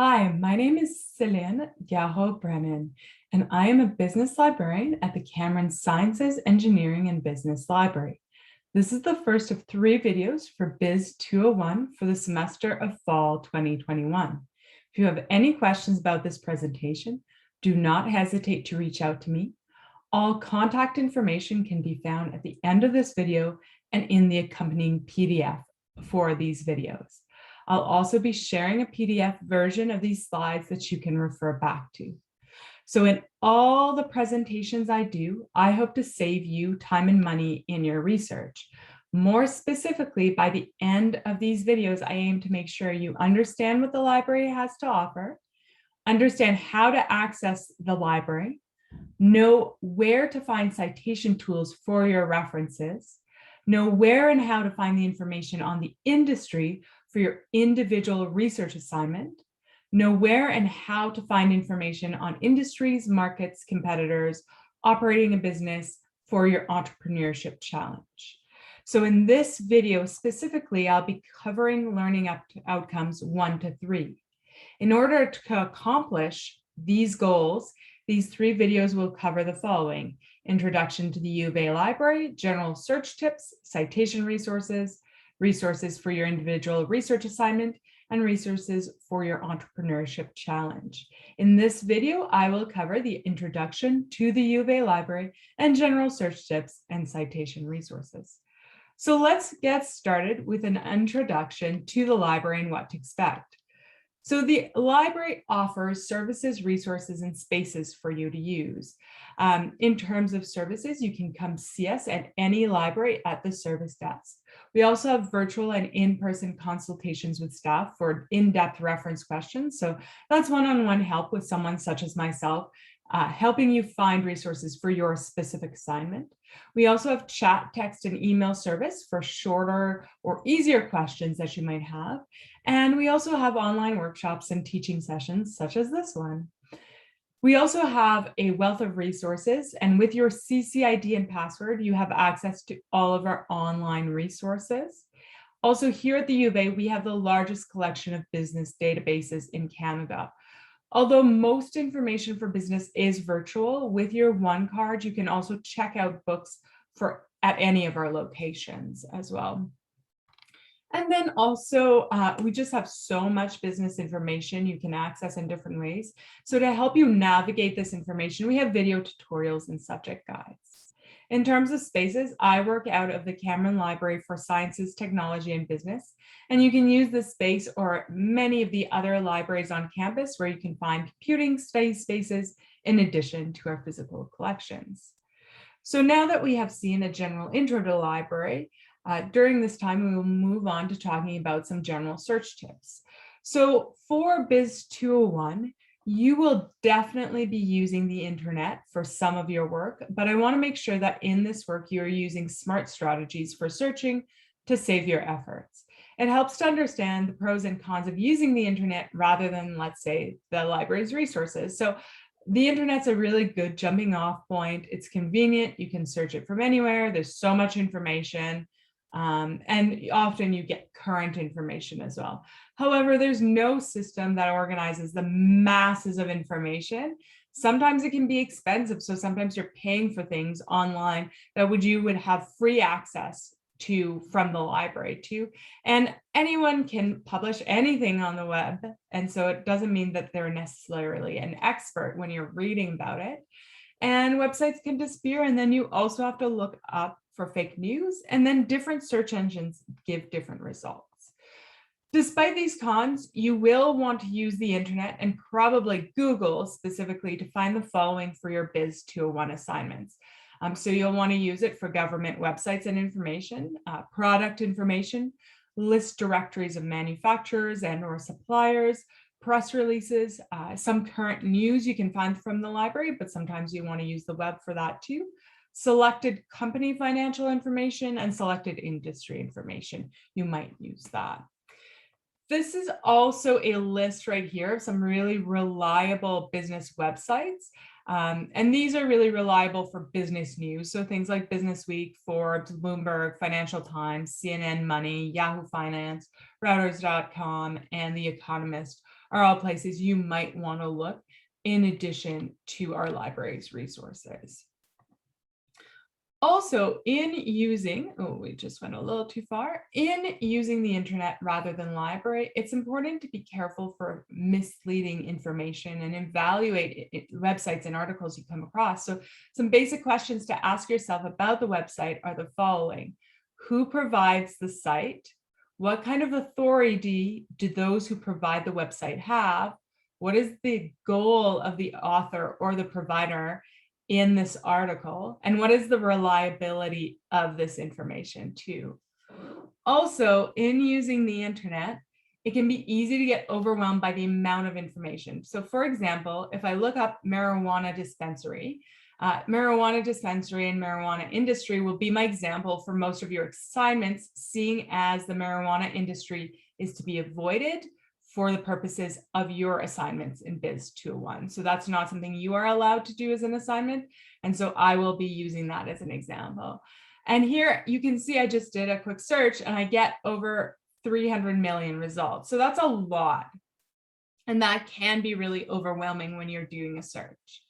Hi, my name is Celine Gareau-Brennan, and I am a business librarian at the Cameron Sciences, Engineering, and Business Library. This is the first of 3 videos for Biz 201 for the semester of fall 2021. If you have any questions about this presentation, do not hesitate to reach out to me. All contact information can be found at the end of this video and in the accompanying PDF for these videos. I'll also be sharing a PDF version of these slides that you can refer back to. So in all the presentations I do, I hope to save you time and money in your research. More specifically, by the end of these videos, I aim to make sure you understand what the library has to offer, understand how to access the library, know where to find citation tools for your references, know where and how to find the information on the industry for your individual research assignment, know where and how to find information on industries, markets, competitors, operating a business for your entrepreneurship challenge. So in this video specifically, I'll be covering learning outcomes 1 to 3. In order to accomplish these goals, these 3 videos will cover the following: introduction to the UofA Library, general search tips, citation resources, resources for your individual research assignment, and resources for your entrepreneurship challenge. In this video, I will cover the introduction to the UofA Library and general search tips and citation resources. So let's get started with an introduction to the library and what to expect. So the library offers services, resources, and spaces for you to use. In terms of services, you can come see us at any library at the service desk. We also have virtual and in-person consultations with staff for in-depth reference questions. So that's one-on-one help with someone such as myself, helping you find resources for your specific assignment. We also have chat, text, and email service for shorter or easier questions that you might have. And we also have online workshops and teaching sessions such as this one. We also have a wealth of resources, and with your CCID and password, you have access to all of our online resources. Also, here at the UofA, we have the largest collection of business databases in Canada. Although most information for business is virtual, with your One Card, you can also check out books at any of our locations as well. And then also, we just have so much business information you can access in different ways. So to help you navigate this information, we have video tutorials and subject guides. In terms of spaces, I work out of the Cameron Library for Sciences, Technology, and Business. And you can use this space or many of the other libraries on campus where you can find computing spaces in addition to our physical collections. So now that we have seen a general intro to the library, during this time, we will move on to talking about some general search tips. So for Biz 201, you will definitely be using the internet for some of your work, but I want to make sure that in this work, you're using smart strategies for searching to save your efforts. It helps to understand the pros and cons of using the internet rather than, let's say, the library's resources. So the internet's a really good jumping off point. It's convenient. You can search it from anywhere. There's so much information. And often you get current information as well. However, there's no system that organizes the masses of information. Sometimes it can be expensive. So sometimes you're paying for things online that you would have free access to from the library too. And anyone can publish anything on the web. And so it doesn't mean that they're necessarily an expert when you're reading about it. And websites can disappear. And then you also have to look up for fake news, and then different search engines give different results. Despite these cons, you will want to use the internet and probably Google specifically to find the following for your Biz 201 assignments. So you'll want to use it for government websites and information, product information, list directories of manufacturers and or suppliers, press releases, some current news you can find from the library, but sometimes you want to use the web for that too. Selected company financial information and selected industry information. You might use that. This is also a list right here of some really reliable business websites. And these are really reliable for business news. So things like Business Week, Forbes, Bloomberg, Financial Times, CNN Money, Yahoo Finance, Reuters.com, and The Economist are all places you might want to look in addition to our library's resources. Also, in using, we just went a little too far, in using the internet rather than library, it's important to be careful for misleading information and evaluate websites and articles you come across. So some basic questions to ask yourself about the website are the following. Who provides the site? What kind of authority do those who provide the website have? What is the goal of the author or the provider in this article, and what is the reliability of this information too? Also, in using the internet, it can be easy to get overwhelmed by the amount of information. So for example, if I look up marijuana dispensary and marijuana industry will be my example for most of your assignments, seeing as the marijuana industry is to be avoided for the purposes of your assignments in Biz 201. So that's not something you are allowed to do as an assignment. And so I will be using that as an example. And here you can see I just did a quick search and I get over 300 million results. So that's a lot. And that can be really overwhelming when you're doing a search.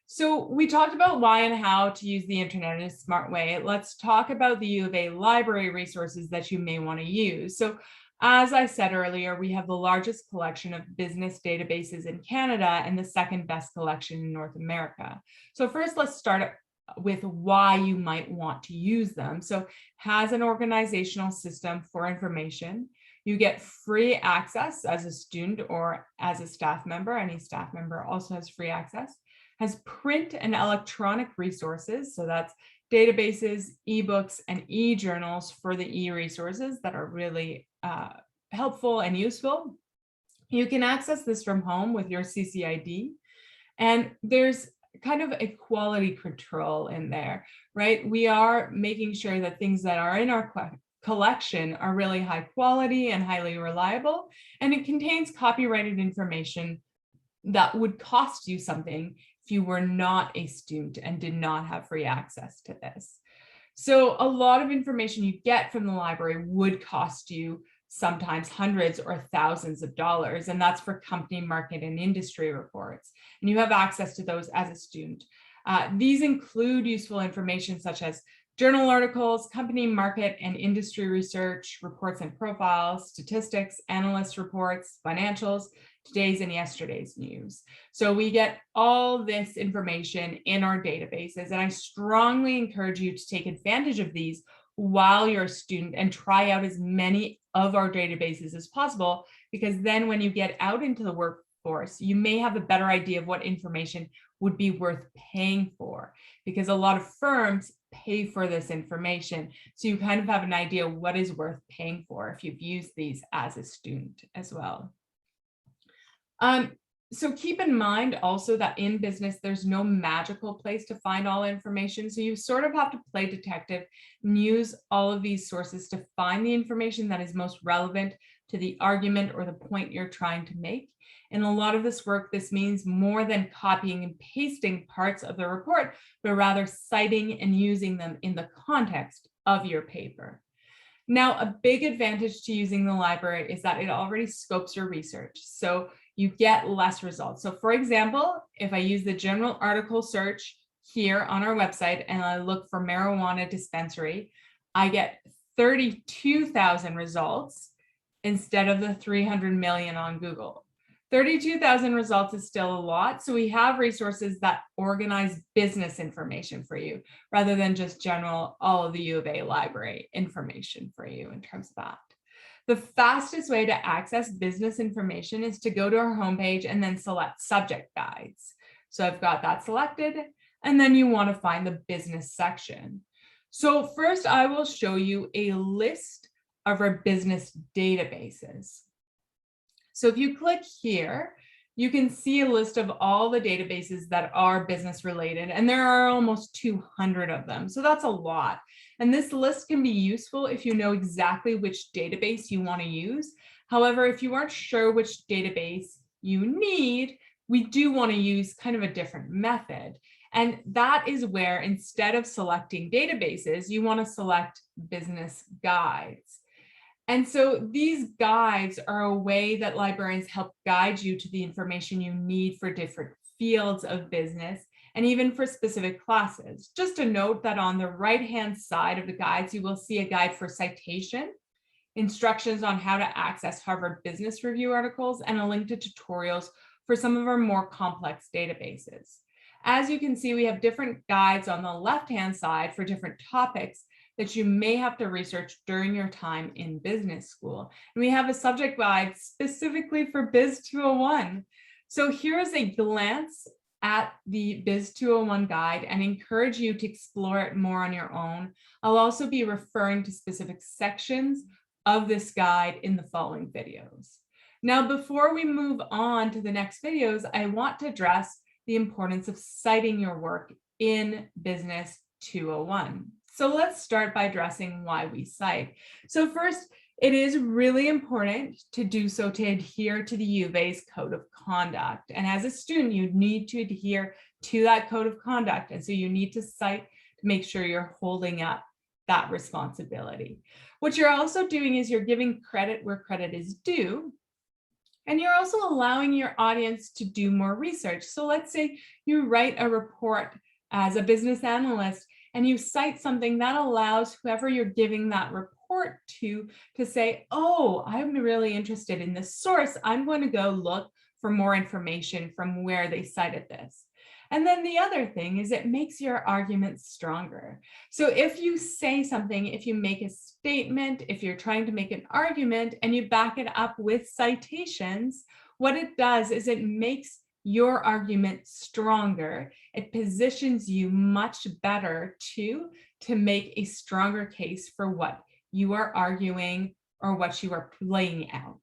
So we talked about why and how to use the internet in a smart way. Let's talk about the U of A library resources that you may want to use. So as I said earlier, we have the largest collection of business databases in Canada and the second best collection in North America. So first, let's start with why you might want to use them. So has an organizational system for information. You get free access as a student or as a staff member. Any staff member also has free access. Has print and electronic resources. So that's databases, ebooks, and e-journals for the e-resources that are really helpful and useful. You can access this from home with your CCID. And there's kind of a quality control in there, right? We are making sure that things that are in our collection are really high quality and highly reliable. And it contains copyrighted information that would cost you something if you were not a student and did not have free access to this. So a lot of information you get from the library would cost you sometimes hundreds or thousands of dollars, and that's for company, market, and industry reports. And you have access to those as a student. These include useful information such as journal articles, company, market, and industry research, reports and profiles, statistics, analyst reports, financials, today's and yesterday's news. So we get all this information in our databases, and I strongly encourage you to take advantage of these while you're a student and try out as many of our databases as possible, because then when you get out into the workforce, you may have a better idea of what information would be worth paying for, because a lot of firms pay for this information. So you kind of have an idea what is worth paying for if you've used these as a student as well. So keep in mind also that in business, there's no magical place to find all information. So you sort of have to play detective and use all of these sources to find the information that is most relevant to the argument or the point you're trying to make. In a lot of this work, this means more than copying and pasting parts of the report, but rather citing and using them in the context of your paper. Now, a big advantage to using the library is that it already scopes your research. So you get less results. So for example, if I use the general article search here on our website and I look for marijuana dispensary, I get 32,000 results instead of the 300 million on Google. 32,000 results is still a lot. So we have resources that organize business information for you rather than just general, all of the U of A library information for you in terms of that. The fastest way to access business information is to go to our homepage and then select subject guides. So I've got that selected, and then you want to find the business section. So first I will show you a list of our business databases. So if you click here, you can see a list of all the databases that are business related, and there are almost 200 of them. So that's a lot. And this list can be useful if you know exactly which database you want to use. However, if you aren't sure which database you need, we do want to use kind of a different method. And that is where instead of selecting databases, you want to select business guides. And so these guides are a way that librarians help guide you to the information you need for different fields of business and even for specific classes. Just a note that on the right-hand side of the guides, you will see a guide for citation, instructions on how to access Harvard Business Review articles, and a link to tutorials for some of our more complex databases. As you can see, we have different guides on the left-hand side for different topics that you may have to research during your time in business school. And we have a subject guide specifically for Biz 201. So here's a glance at the Biz 201 guide and encourage you to explore it more on your own. I'll also be referring to specific sections of this guide in the following videos. Now, before we move on to the next videos, I want to address the importance of citing your work in Business 201. So let's start by addressing why we cite. So first, it is really important to do so to adhere to the UofA's code of conduct. And as a student, you need to adhere to that code of conduct. And so you need to cite to make sure you're holding up that responsibility. What you're also doing is you're giving credit where credit is due. And you're also allowing your audience to do more research. So let's say you write a report as a business analyst and you cite something that allows whoever you're giving that report to say, oh, I'm really interested in this source. I'm going to go look for more information from where they cited this. And then the other thing is it makes your argument stronger. So if you say something, if you make a statement, if you're trying to make an argument and you back it up with citations, what it does is it makes your argument stronger. It positions you much better to make a stronger case for what you are arguing or what you are laying out.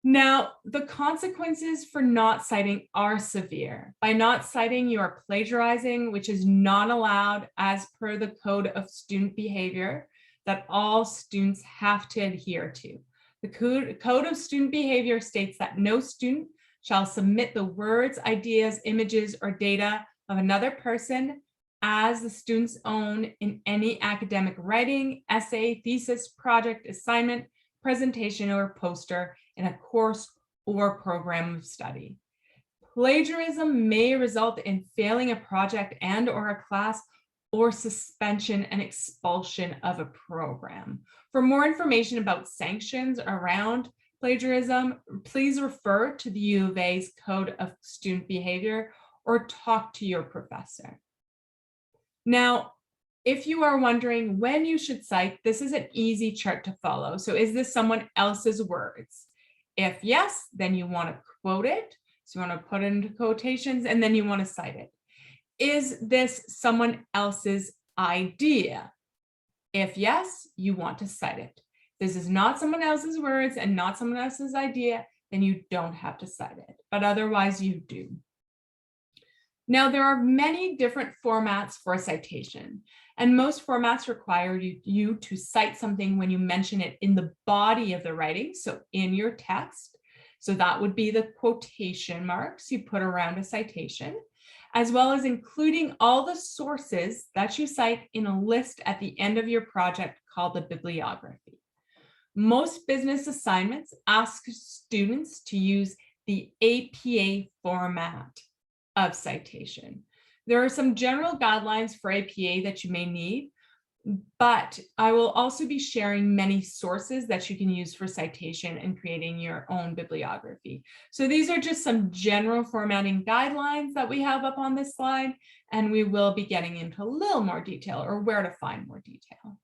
Now, the consequences for not citing are severe. By not citing, you are plagiarizing, which is not allowed as per the Code of Student Behavior that all students have to adhere to. The Code of Student Behavior states that no student shall submit the words, ideas, images, or data of another person as the student's own in any academic writing, essay, thesis, project, assignment, presentation, or poster in a course or program of study. Plagiarism may result in failing a project and or a class or suspension and expulsion of a program. For more information about sanctions around plagiarism, please refer to the UofA's Code of Student Behavior or talk to your professor. Now, if you are wondering when you should cite, this is an easy chart to follow. So is this someone else's words? If yes, then you want to quote it. So you want to put it into quotations and then you want to cite it. Is this someone else's idea? If yes, you want to cite it. This is not someone else's words and not someone else's idea, then you don't have to cite it, but otherwise you do. Now, there are many different formats for a citation, and most formats require you to cite something when you mention it in the body of the writing, so in your text. So that would be the quotation marks you put around a citation, as well as including all the sources that you cite in a list at the end of your project called the bibliography. Most business assignments ask students to use the APA format of citation. There are some general guidelines for APA that you may need, but I will also be sharing many sources that you can use for citation and creating your own bibliography. So these are just some general formatting guidelines that we have up on this slide, and we will be getting into a little more detail or where to find more detail.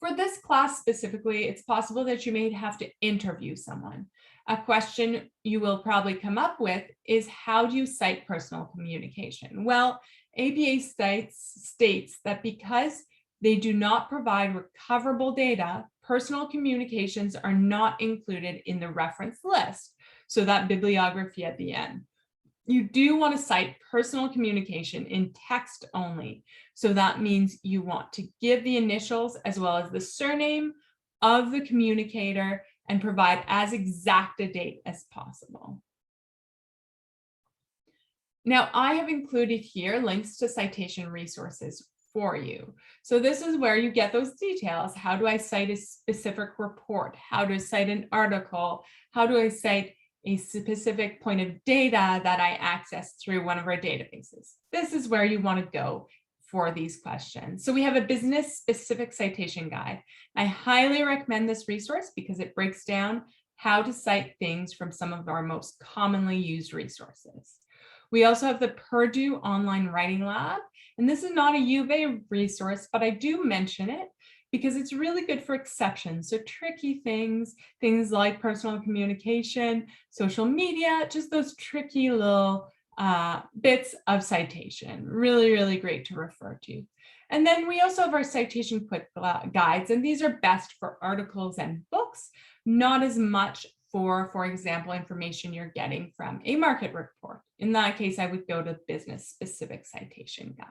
For this class specifically, it's possible that you may have to interview someone. A question you will probably come up with is, how do you cite personal communication? Well, APA states that because they do not provide recoverable data, personal communications are not included in the reference list, so that bibliography at the end. You do want to cite personal communication in text only. So that means you want to give the initials as well as the surname of the communicator and provide as exact a date as possible. Now, I have included here links to citation resources for you. So this is where you get those details. How do I cite a specific report? How to cite an article? How do I cite a specific point of data that I access through one of our databases? This is where you want to go for these questions. So we have a business specific citation guide. I highly recommend this resource because it breaks down how to cite things from some of our most commonly used resources. We also have the Purdue Online Writing Lab, and this is not a UofA resource, but I do mention it because it's really good for exceptions. So tricky things like personal communication, social media, just those tricky little bits of citation. Really, really great to refer to. And then we also have our citation quick guides, and these are best for articles and books, not as much for example, information you're getting from a market report. In that case, I would go to business specific citation guide.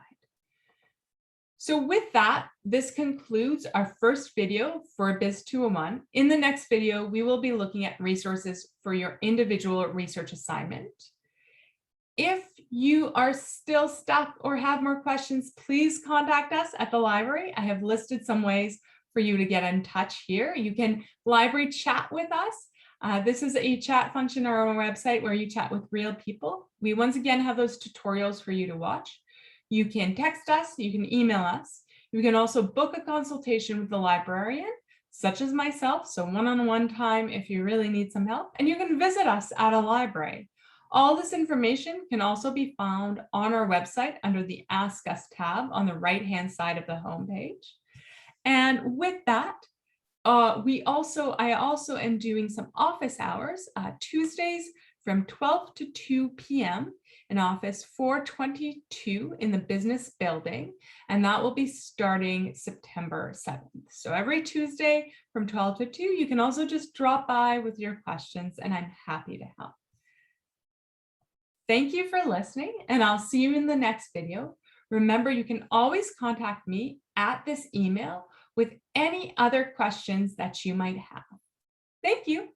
So with that, this concludes our first video for Biz 201. In the next video, we will be looking at resources for your individual research assignment. If you are still stuck or have more questions, please contact us at the library. I have listed some ways for you to get in touch here. You can library chat with us. This is a chat function on our website where you chat with real people. We once again have those tutorials for you to watch. You can text us, you can email us. You can also book a consultation with the librarian, such as myself, so one-on-one time if you really need some help, and you can visit us at a library. All this information can also be found on our website under the Ask Us tab on the right-hand side of the homepage. And with that, I also am doing some office hours Tuesdays from 12 to 2 p.m. in office 422 in the business building, and that will be starting September 7th. So every Tuesday from 12 to 2, you can also just drop by with your questions, and I'm happy to help. Thank you for listening, and I'll see you in the next video. Remember, you can always contact me at this email with any other questions that you might have. Thank you.